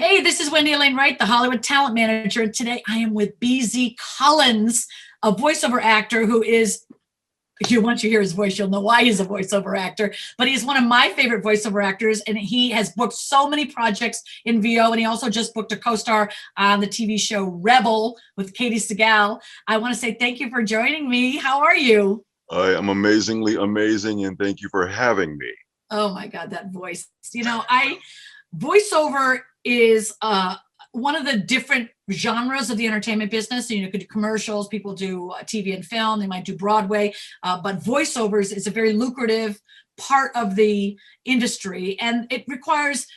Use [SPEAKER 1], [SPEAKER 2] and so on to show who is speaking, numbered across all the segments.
[SPEAKER 1] Hey, this is Wendy Alane Wright, the Hollywood talent manager. And today I am with BZ Cullins, a voiceover actor who is, once you hear his voice, you'll know why he's a voiceover actor, but he's one of my favorite voiceover actors. And he has booked so many projects in VO. And he also just booked a co-star on the TV show Rebel with Katie Segal. I want to say thank you for joining me. How are you?
[SPEAKER 2] I am amazingly amazing, and thank you for having me.
[SPEAKER 1] Oh my God, that voice. Voiceover is one of the different genres of the entertainment business. You could do commercials, people do TV and film, they might do Broadway, but voiceovers is a very lucrative part of the industry, and it requires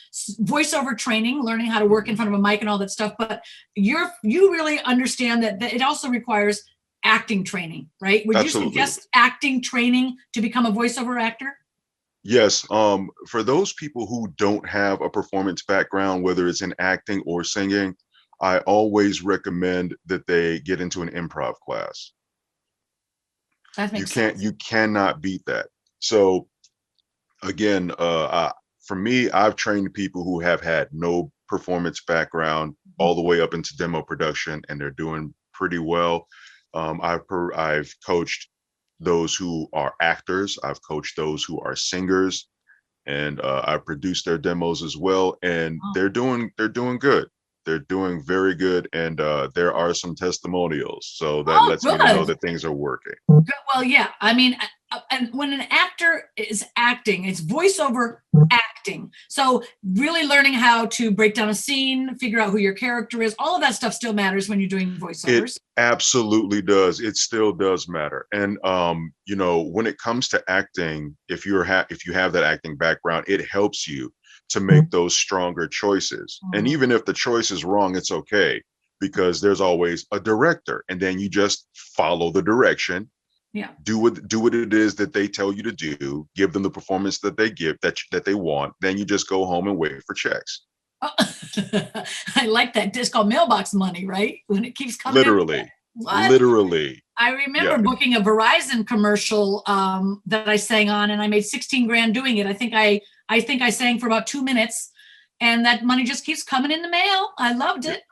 [SPEAKER 1] voiceover training, learning how to work in front of a mic and all that stuff. But you really understand that it also requires acting training, right? Would
[SPEAKER 2] Absolutely.
[SPEAKER 1] you suggest acting training to become a voiceover actor?
[SPEAKER 2] Yes, for those people who don't have a performance background, whether it's in acting or singing, I always recommend that they get into an improv class.
[SPEAKER 1] That makes sense.
[SPEAKER 2] You cannot beat that. So again, for me, I've trained people who have had no performance background all the way up into demo production, and they're doing pretty well. I've coached those who are actors. I've coached those who are singers, and I produced their demos as well. And they're doing good. They're doing very good, and there are some testimonials, so that lets me know that things are working.
[SPEAKER 1] Good. Well, yeah. I mean, and when an actor is acting, it's voiceover acting. So really learning how to break down a scene, figure out who your character is, all of that stuff still matters when you're doing voiceovers.
[SPEAKER 2] It absolutely does. It still does matter. And when it comes to acting, if you have that acting background, it helps you to make those stronger choices. And even if the choice is wrong, it's okay, because there's always a director, and then you just follow the direction.
[SPEAKER 1] Yeah.
[SPEAKER 2] Do what it is that they tell you to do, give them the performance that they give that they want. Then you just go home and wait for checks.
[SPEAKER 1] Oh, I like that. It's called mailbox money, right? When it keeps coming.
[SPEAKER 2] Literally.
[SPEAKER 1] What?
[SPEAKER 2] Literally.
[SPEAKER 1] I remember booking a Verizon commercial that I sang on, and I made 16 grand doing it. I think I sang for about 2 minutes, and that money just keeps coming in the mail. I loved it.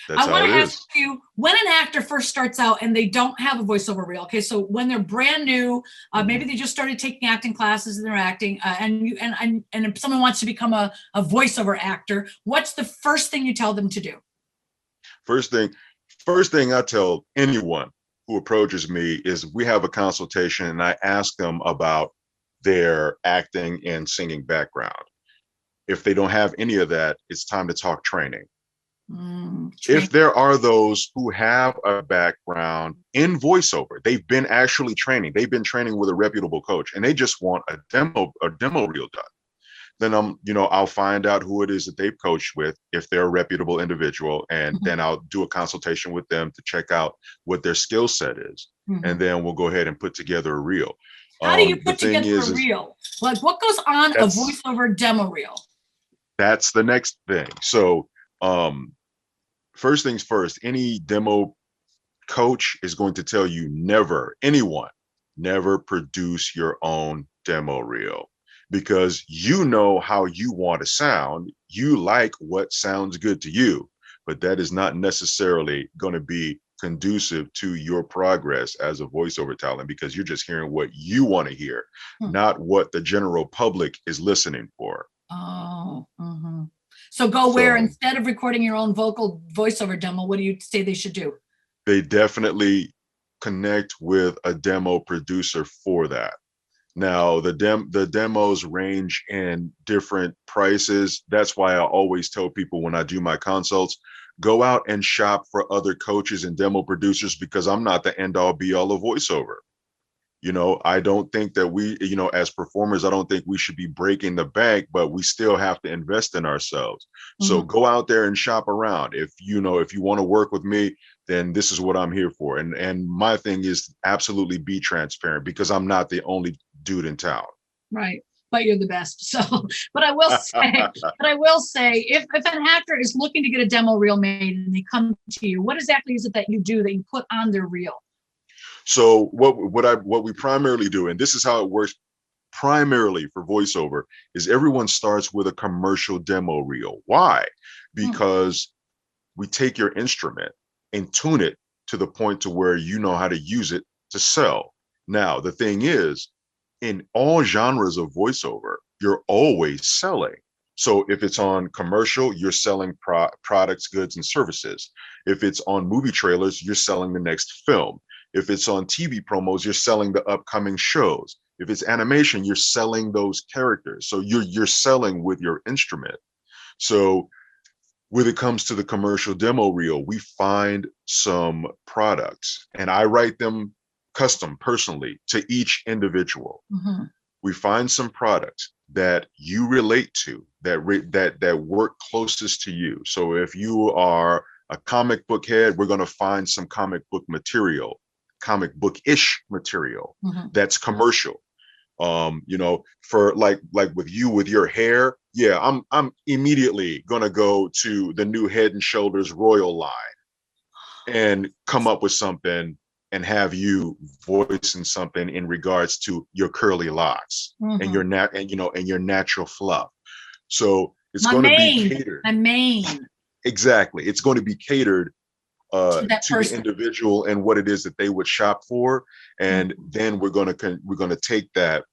[SPEAKER 2] That's
[SPEAKER 1] I want to ask
[SPEAKER 2] is.
[SPEAKER 1] you, when an actor first starts out and they don't have a voiceover reel, okay, so when they're brand new, maybe they just started taking acting classes and they're acting, and if someone wants to become a voiceover actor, what's the first thing you tell them to do?
[SPEAKER 2] First thing I tell anyone who approaches me is we have a consultation, and I ask them about their acting and singing background. If they don't have any of that, it's time to talk training. If there are those who have a background in voiceover, they've been actually training, they've been training with a reputable coach, and they just want a demo reel done, then I'll find out who it is that they've coached with, if they're a reputable individual, and then I'll do a consultation with them to check out what their skill set is, and then we'll go ahead and put together a reel.
[SPEAKER 1] How do you put together a reel? Like, what goes on a voiceover demo reel? That's
[SPEAKER 2] the next thing. So first things first, any demo coach is going to tell you never produce your own demo reel, because you know how you want to sound. You like what sounds good to you, but that is not necessarily going to be conducive to your progress as a voiceover talent, because you're just hearing what you want to hear, not what the general public is listening for.
[SPEAKER 1] So where instead of recording your own voiceover demo, what do you say they should do?
[SPEAKER 2] They definitely connect with a demo producer for that. Now, the demos range in different prices. That's why I always tell people when I do my consults, go out and shop for other coaches and demo producers, because I'm not the end all be all of voiceover. I don't think that we, as performers, I don't think we should be breaking the bank, but we still have to invest in ourselves. So go out there and shop around. If you want to work with me, then this is what I'm here for. And my thing is absolutely be transparent, because I'm not the only dude in town.
[SPEAKER 1] Right. But you're the best. So, but I will say, if an actor is looking to get a demo reel made and they come to you, what exactly is it that you do that you put on their reel?
[SPEAKER 2] So what we primarily do, and this is how it works primarily for voiceover, is everyone starts with a commercial demo reel. Why? because we take your instrument and tune it to the point to where you know how to use it to sell. Now, the thing is, in all genres of voiceover, you're always selling. So if it's on commercial, you're selling products, goods, and services. If it's on movie trailers, you're selling the next film. If it's on TV promos, you're selling the upcoming shows. If it's animation, you're selling those characters. So you're selling with your instrument. So when it comes to the commercial demo reel, we find some products and I write them custom personally to each individual.
[SPEAKER 1] Mm-hmm.
[SPEAKER 2] We find some products that you relate to, that work closest to you. So if you are a comic book head, we're going to find some comic book material, comic book-ish material that's commercial. For like with you with your hair, yeah, I'm immediately gonna go to the new Head and Shoulders Royal line and come up with something and have you voicing something in regards to your curly locks and your and your natural fluff. So it's going to be catered. Exactly. It's going to be catered to the individual and what it is that they would shop for. And then we're going to take that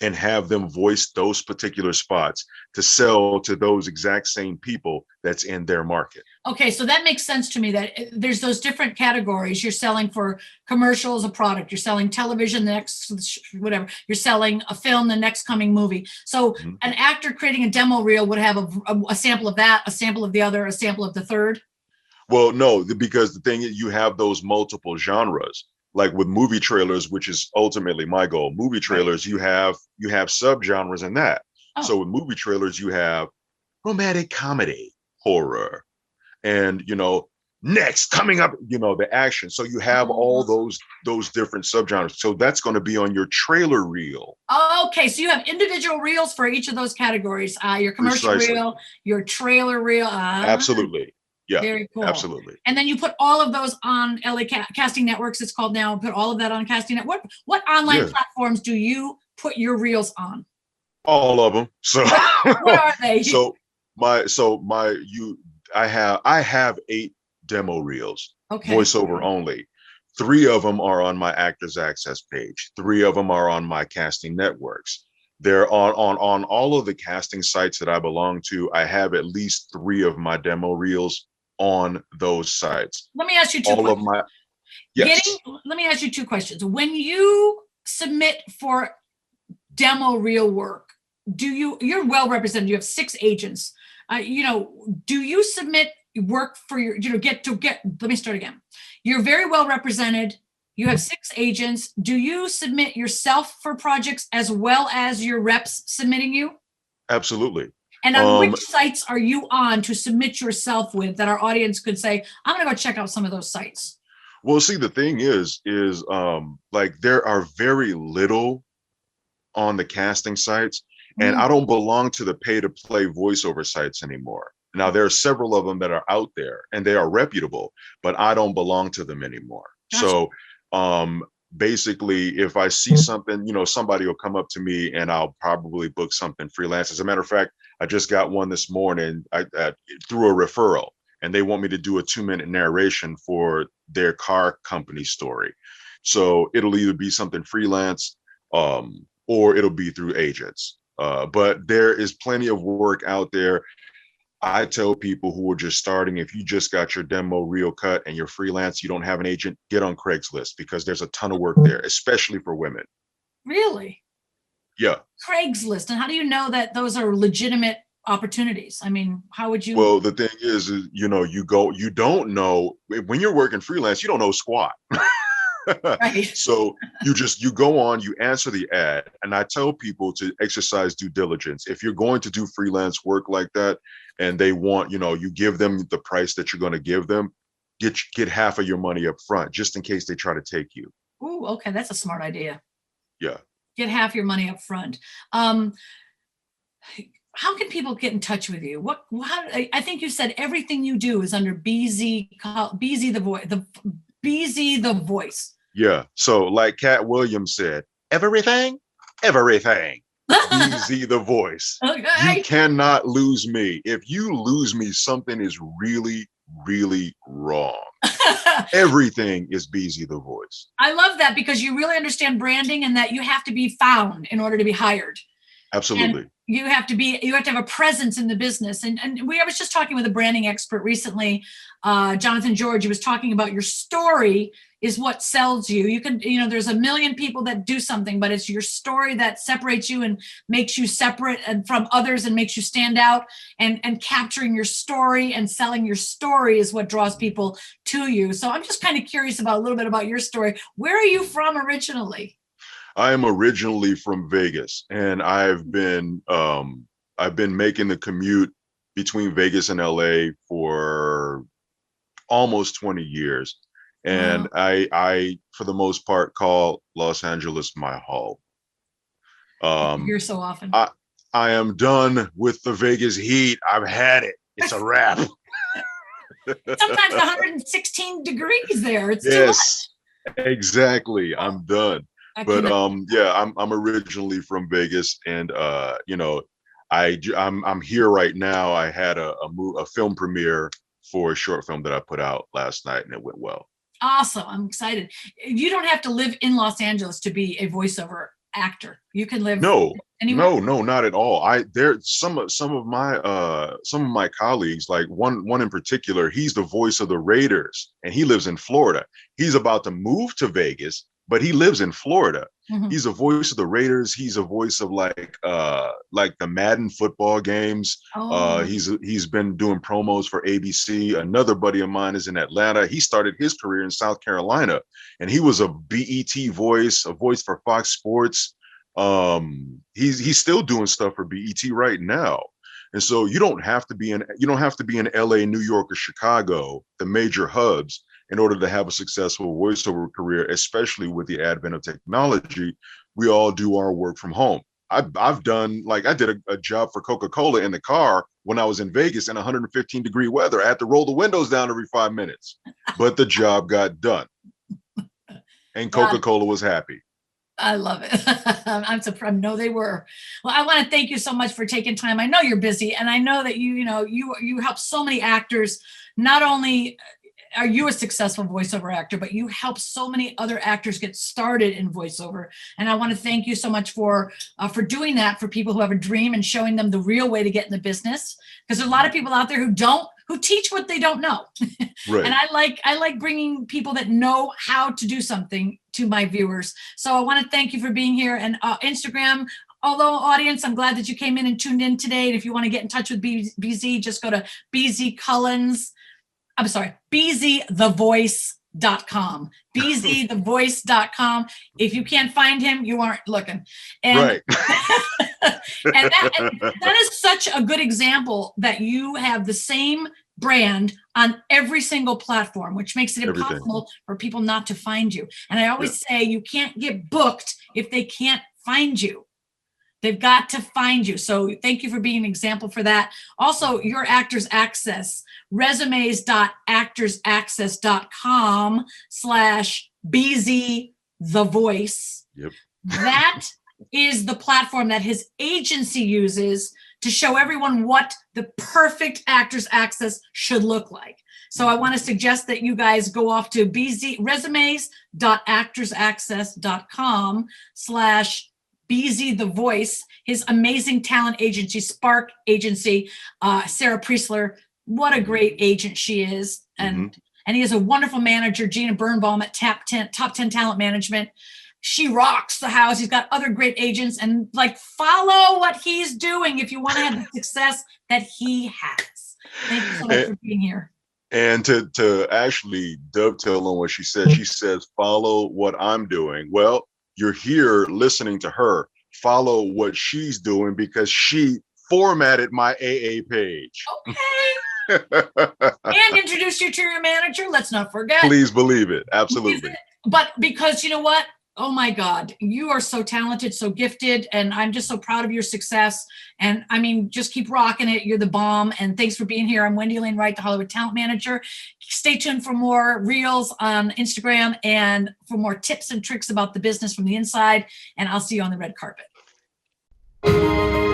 [SPEAKER 2] and have them voice those particular spots to sell to those exact same people that's in their market.
[SPEAKER 1] Okay, so that makes sense to me that there's those different categories. You're selling for commercials, a product. You're selling television, the next whatever. You're selling a film, the next coming movie. So an actor creating a demo reel would have a sample of that, a sample of the other, a sample of the third.
[SPEAKER 2] Well, no, because the thing is, you have those multiple genres. Like with movie trailers, which is ultimately my goal. Movie trailers, you have subgenres in that. Oh. So with movie trailers, you have romantic comedy, horror, and next coming up, the action. So you have all those different subgenres. So that's going to be on your trailer reel.
[SPEAKER 1] Okay, so you have individual reels for each of those categories. Your commercial reel, your trailer reel.
[SPEAKER 2] Absolutely. Yeah,
[SPEAKER 1] very cool.
[SPEAKER 2] Absolutely.
[SPEAKER 1] And then you put all of those on LA Casting Networks, it's called now. Put all of that on Casting Network. What online platforms do you put your reels on?
[SPEAKER 2] All of them. So
[SPEAKER 1] what are they?
[SPEAKER 2] I have 8 demo reels,
[SPEAKER 1] okay.
[SPEAKER 2] voiceover only. 3 of them are on my Actors Access page. 3 of them are on my Casting Networks. They're on all of the casting sites that I belong to. I have at least 3 of my demo reels on those sites.
[SPEAKER 1] Let me ask you 2 questions. Let me ask you 2 questions. When you submit for demo reel work, you're well represented. You have 6 agents. Do you submit work for your, let me start again. You're very well represented. You have 6 agents. Do you submit yourself for projects as well as your reps submitting you?
[SPEAKER 2] Absolutely.
[SPEAKER 1] And on which sites are you on to submit yourself with that our audience could say, I'm going to go check out some of those sites?
[SPEAKER 2] Well, see, the thing is like there are very little on the casting sites, and I don't belong to the pay-to-play voiceover sites anymore. Now, there are several of them that are out there, and they are reputable, but I don't belong to them anymore. Gotcha. So basically, if I see something, somebody will come up to me and I'll probably book something freelance. As a matter of fact, I just got one this morning through a referral, and they want me to do a 2-minute narration for their car company story. So it'll either be something freelance or it'll be through agents. But there is plenty of work out there. I tell people who are just starting, if you just got your demo reel cut and you're freelance, you don't have an agent, get on Craigslist, because there's a ton of work there, especially for women.
[SPEAKER 1] Really?
[SPEAKER 2] Yeah.
[SPEAKER 1] Craigslist. And how do you know that those are legitimate opportunities? I mean, how would you?
[SPEAKER 2] Well, the thing is, you don't know when you're working freelance, you don't know squat.
[SPEAKER 1] Right.
[SPEAKER 2] So you go on, you answer the ad, and I tell people to exercise due diligence. If you're going to do freelance work like that, and they want, you give them the price that you're going to give them, get half of your money up front, just in case they try to take you.
[SPEAKER 1] Ooh, okay, that's a smart idea.
[SPEAKER 2] Yeah.
[SPEAKER 1] Get half your money up front. How can people get in touch with you? I think you said everything you do is under BZ the voice.
[SPEAKER 2] Yeah. So like Cat Williams said, everything. BZ the voice.
[SPEAKER 1] Okay.
[SPEAKER 2] You cannot lose me. If you lose me, something is really, really wrong. Everything is BZ the voice.
[SPEAKER 1] I love that because you really understand branding and that you have to be found in order to be hired.
[SPEAKER 2] Absolutely.
[SPEAKER 1] And you have to have a presence in the business. And I was just talking with a branding expert recently, Jonathan George. He was talking about your story is what sells you. You can, there's a million people that do something, but it's your story that separates you and makes you separate and from others and makes you stand out. And capturing your story and selling your story is what draws people to you. So I'm just kind of curious about a little bit about your story. Where are you from originally?
[SPEAKER 2] I am originally from Vegas, and I've been making the commute between Vegas and LA for almost 20 years. And
[SPEAKER 1] Wow.
[SPEAKER 2] I for the most part call Los Angeles my home.
[SPEAKER 1] You're so often.
[SPEAKER 2] I am done with the Vegas heat. I've had it. It's a wrap.
[SPEAKER 1] Sometimes 116 degrees there. It's
[SPEAKER 2] Yes,
[SPEAKER 1] too
[SPEAKER 2] exactly. I'm done.
[SPEAKER 1] much.
[SPEAKER 2] But yeah, I'm originally from Vegas, and I'm here right now. I had a film premiere for a short film that I put out last night, and it went well.
[SPEAKER 1] Awesome. I'm excited. You don't have to live in Los Angeles to be a voiceover actor. You can live anywhere.
[SPEAKER 2] No, not at all. Some of my colleagues, like one in particular, he's the voice of the Raiders, and he lives in Florida. He's about to move to Vegas, but he lives in Florida.
[SPEAKER 1] Mm-hmm.
[SPEAKER 2] He's a voice of the Raiders. He's a voice of like the Madden football games.
[SPEAKER 1] Oh.
[SPEAKER 2] He's been doing promos for ABC. Another buddy of mine is in Atlanta. He started his career in South Carolina, and he was a BET voice, a voice for Fox Sports. He's still doing stuff for BET right now. And so you don't have to be in LA, New York, or Chicago, the major hubs, in order to have a successful voiceover career, especially with the advent of technology. We all do our work from home. I've done, like, I did a job for Coca-Cola in the car when I was in Vegas in 115-degree weather. I had to roll the windows down every 5 minutes, but the job got done. And Coca-Cola was happy.
[SPEAKER 1] I love it. I'm surprised. No, they were. Well, I want to thank you so much for taking time. I know you're busy, and I know that you help so many actors. Not only are you a successful voiceover actor, but you help so many other actors get started in voiceover. And I want to thank you so much for doing that for people who have a dream and showing them the real way to get in the business. Because there's a lot of people out there who teach what they don't know.
[SPEAKER 2] Right.
[SPEAKER 1] And I like bringing people that know how to do something to my viewers. So I want to thank you for being here. And Instagram, although audience, I'm glad that you came in and tuned in today. And if you want to get in touch with BZ, just go to BZ Cullins. I'm sorry, bzthevoice.com. bzthevoice.com. If you can't find him, you aren't looking. And,
[SPEAKER 2] right.
[SPEAKER 1] and that is such a good example that you have the same brand on every single platform, which makes it impossible for people not to find you. And I always say you can't get booked if they can't find you. They've got to find you. So thank you for being an example for that. Also, your Actors Access, resumes.actorsaccess.com/BZ The Voice.
[SPEAKER 2] Yep.
[SPEAKER 1] That is the platform that his agency uses to show everyone what the perfect Actors Access should look like. So I want to suggest that you guys go off to resumes.actorsaccess.com/BZ The Voice, his amazing talent agency, Spark Agency, Sarah Priestler. What a great agent she is. And he has a wonderful manager, Gina Birnbaum at Top 10 Talent Management. She rocks the house. He's got other great agents, and follow what he's doing if you want to have the success that he has. Thank you so much for being here.
[SPEAKER 2] And to actually dovetail on what she says, follow what I'm doing. Well, you're here listening to her. Follow what she's doing because she formatted my AA page.
[SPEAKER 1] Okay. And introduce you to your manager. Let's not forget.
[SPEAKER 2] Please believe it. Absolutely.
[SPEAKER 1] But because you know what? Oh my God, you are so talented, so gifted. And I'm just so proud of your success. And I mean, just keep rocking it. You're the bomb. And thanks for being here. I'm Wendy Alane Wright, the Hollywood Talent Manager. Stay tuned for more reels on Instagram and for more tips and tricks about the business from the inside. And I'll see you on the red carpet. you.